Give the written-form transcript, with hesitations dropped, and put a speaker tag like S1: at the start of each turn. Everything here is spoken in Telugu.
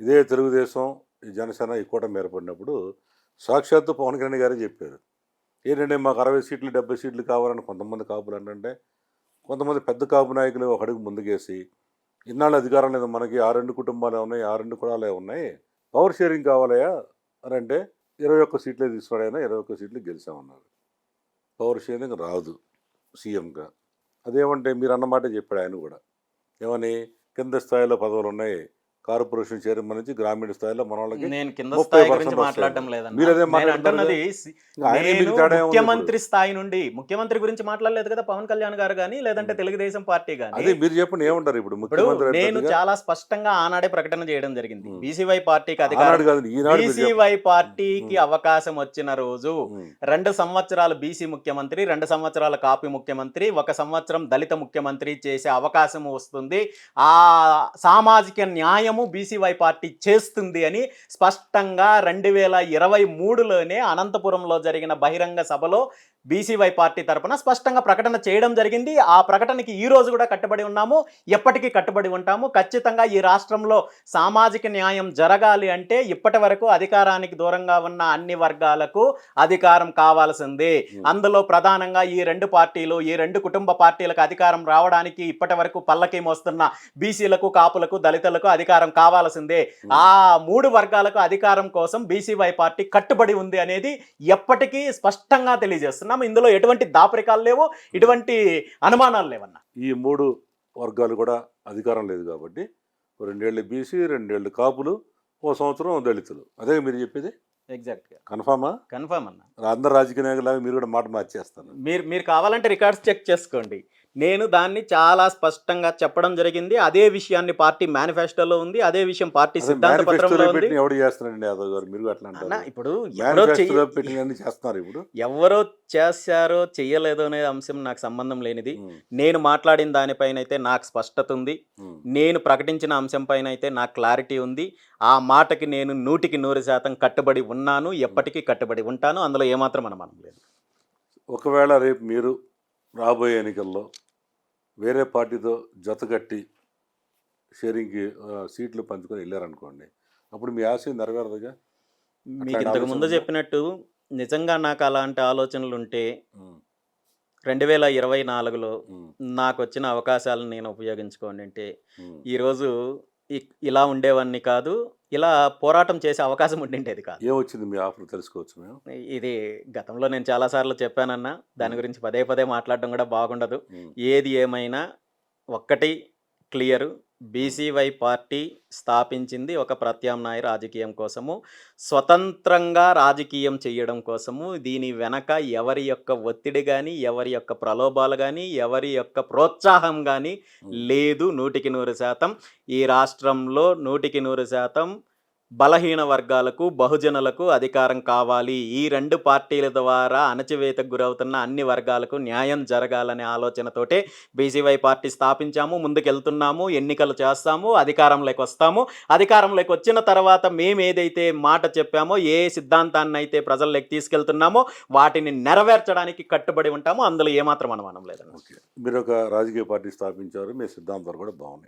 S1: ఇదే తెలుగుదేశం, ఈ జనసేన ఈ కూటమి ఏర్పడినప్పుడు సాక్షాత్తు పవన్ కళ్యాణ్ గారే చెప్పారు. ఏంటంటే మాకు 60 సీట్లు 70 సీట్లు కావాలని కొంతమంది కాపులు అంటే కొంతమంది పెద్ద కాపు నాయకులు ఒక అడుగు ముందుకేసి ఇన్నాళ్ళు అధికారం లేదు మనకి, ఆ 2 కుటుంబాలే ఉన్నాయి, ఆ 2 కులాలే ఉన్నాయి, పవర్ షేరింగ్ కావాలయా అని అంటే 21 సీట్లే తీసుకున్నాడైనా 21 సీట్లు గెలిచామన్నారు. పవర్ షేరింగ్ రాదు సీఎంగా. అదేమంటే మీరు అన్నమాట చెప్పాడు ఆయన కూడా. ఏమని కింద స్థాయిలో పదవులు ఉన్నాయి, కార్పొరేషన్ చైర్మన్ నుంచి గ్రామీణ స్థాయిలో మన వాళ్ళకి
S2: నేను కింద స్థాయి గురించి
S1: 30%
S2: మాట్లాడడం
S1: వస్తాయి.
S2: లేదన్నా.
S1: మీరు అదే
S2: నేను
S1: మాట్లాడుతున్నారు
S2: అంటున్నది
S1: ఆయన
S2: నేను
S1: మీకు తేడా ఏముంది ఇప్పుడు?
S2: ముఖ్యమంత్రి స్థాయి నుండి ముఖ్యమంత్రి గురించి మాట్లాడలేదు కదా పవన్ కళ్యాణ్ గారు కానీ లేదంటే తెలుగుదేశం పార్టీ కానీ.
S1: అదే మీరు చెప్పండి ఏమంటారు ఇప్పుడు
S2: ఇప్పుడు
S1: ముఖ్యమంత్రి
S2: నేను
S1: అభ్యర్థిగా?
S2: చాలా స్పష్టంగా ఆనాడే ప్రకటన చేయడం జరిగింది.
S1: ఉమ్.
S2: బీసీవై పార్టీకి
S1: ఆనాడు
S2: అధికారం,
S1: కాదు ఈనాడు మీరు
S2: బీసీవై పార్టీకి
S1: ఉమ్.
S2: అవకాశం వచ్చిన రోజు
S1: ఉమ్.
S2: 2 సంవత్సరాలు బీసీ ముఖ్యమంత్రి, 2 సంవత్సరాల కాపీ ముఖ్యమంత్రి, 1 సంవత్సరం దళిత ముఖ్యమంత్రి చేసే అవకాశం వస్తుంది, ఆ సామాజిక న్యాయము బీసీవై పార్టీ చేస్తుంది అని స్పష్టంగా 2023లోనే అనంతపురంలో జరిగిన బహిరంగ సభలో బీసీవై పార్టీ తరపున స్పష్టంగా ప్రకటన చేయడం జరిగింది. ఆ ప్రకటనకి ఈ రోజు కూడా కట్టుబడి ఉన్నాము, ఎప్పటికీ కట్టుబడి ఉంటాము. ఖచ్చితంగా ఈ రాష్ట్రంలో సామాజిక న్యాయం జరగాలి అంటే ఇప్పటి వరకు అధికారానికి దూరంగా ఉన్న అన్ని వర్గాలకు అధికారం కావాల్సిందే. అందులో ప్రధానంగా ఈ 2 పార్టీలు, ఈ 2 కుటుంబ పార్టీలకు అధికారం రావడానికి ఇప్పటి వరకు పల్లకి మోస్తున్న బీసీలకు, కాపులకు, దళితులకు అధికారం కావాల్సిందే. ఆ 3 వర్గాలకు అధికారం కోసం బీసీవై పార్టీ కట్టుబడి ఉంది అనేది ఎప్పటికీ స్పష్టంగా తెలియజేస్తున్నాం. ఇందులో ఎటువంటి దాపరికాలు లేవు, ఎటువంటి అనుమానాలు లేవన్నా.
S1: ఈ 3 వర్గాలు కూడా అధికారం లేదు కాబట్టి 2 ఏళ్ళు బీసీ, 2 ఏళ్ళు కాపులు, 1 సంవత్సరం దళితులు. అదే మీరు చెప్పేది?
S2: ఎగ్జాక్ట్గా
S1: కన్ఫామా?
S2: కన్ఫర్మ్ అన్న.
S1: అందరు రాజకీయ నాయకులాగా మీరు కూడా మాట మార్చేస్తాను.
S2: మీరు కావాలంటే రికార్డ్స్ చెక్ చేసుకోండి. నేను దాన్ని చాలా స్పష్టంగా చెప్పడం జరిగింది. అదే విషయాన్ని పార్టీ మేనిఫెస్టోలో ఉంది, అదే విషయం పార్టీ సిద్ధాంత పత్రంలో ఉంది.
S1: ఎవడు చేస్తున్నారండి యాదవ్ గారు? మీరు అట్లా అంటారు.
S2: ఇప్పుడు
S1: మేనిఫెస్టోలో పెట్టినవన్నీ చేస్తున్నారు. ఇప్పుడు
S2: ఎవరో చేశారో చెయ్యలేదో అనే అంశం నాకు సంబంధం లేనిది. నేను మాట్లాడిన దానిపైన అయితే నాకు స్పష్టత ఉంది, నేను ప్రకటించిన అంశం పైన అయితే నాకు క్లారిటీ ఉంది. ఆ మాటకి నేను 100% కట్టుబడి ఉన్నాను, ఎప్పటికీ కట్టుబడి ఉంటాను. అందులో ఏమాత్రం అనుమానం లేదు.
S1: ఒకవేళ రేపు మీరు రాబోయే ఎన్నికల్లో వేరే పార్టీతో జతగట్టి షేరింగ్కి సీట్లు పంచుకొని వెళ్ళారనుకోండి, అప్పుడు మీ ఆశ నెరవేరదుగా?
S2: మీకు ఇంతకు ముందు చెప్పినట్టు నిజంగా నాకు అలాంటి ఆలోచనలు ఉంటే 2024లో నాకు వచ్చిన అవకాశాలను నేను ఉపయోగించుకోండి అంటే ఈరోజు ఇలా ఉండేవాడిని కాదు, ఇలా పోరాటం చేసే అవకాశం ఉండిండేది కాదు.
S1: ఏమొచ్చింది మీ ఆఫర్ తెలుసుకోవచ్చు మేము?
S2: ఇది గతంలో నేను చాలాసార్లు చెప్పానన్నా, దాని గురించి పదే మాట్లాడడం కూడా బాగుండదు. ఏది ఏమైనా ఒక్కటి క్లియరు, బీసీవై పార్టీ స్థాపించింది ఒక ప్రత్యామ్నాయ రాజకీయం కోసము, స్వతంత్రంగా రాజకీయం చేయడం కోసము. దీని వెనక ఎవరి యొక్క ఒత్తిడి కానీ, ఎవరి యొక్క ప్రలోభాలు కానీ, ఎవరి యొక్క ప్రోత్సాహం కానీ లేదు. 100% ఈ రాష్ట్రంలో 100% బలహీన వర్గాలకు, బహుజనులకు అధికారం కావాలి. ఈ 2 పార్టీల ద్వారా అణచివేతకు గురవుతున్న అన్ని వర్గాలకు న్యాయం జరగాలనే ఆలోచనతోటే బీసీవై పార్టీ స్థాపించాము, ముందుకెళ్తున్నాము, ఎన్నికలు చేస్తాము, అధికారంలోకి వస్తాము. అధికారంలోకి వచ్చిన తర్వాత మేము ఏదైతే మాట చెప్పామో, ఏ సిద్ధాంతాన్ని అయితే ప్రజల్లోకి తీసుకెళ్తున్నామో వాటిని నెరవేర్చడానికి కట్టుబడి ఉంటామో. అందులో ఏమాత్రం అనుమానం లేదండి.
S1: మీరు ఒక రాజకీయ పార్టీ స్థాపించారు, మీ సిద్ధాంతాలు కూడా బాగున్నాయి.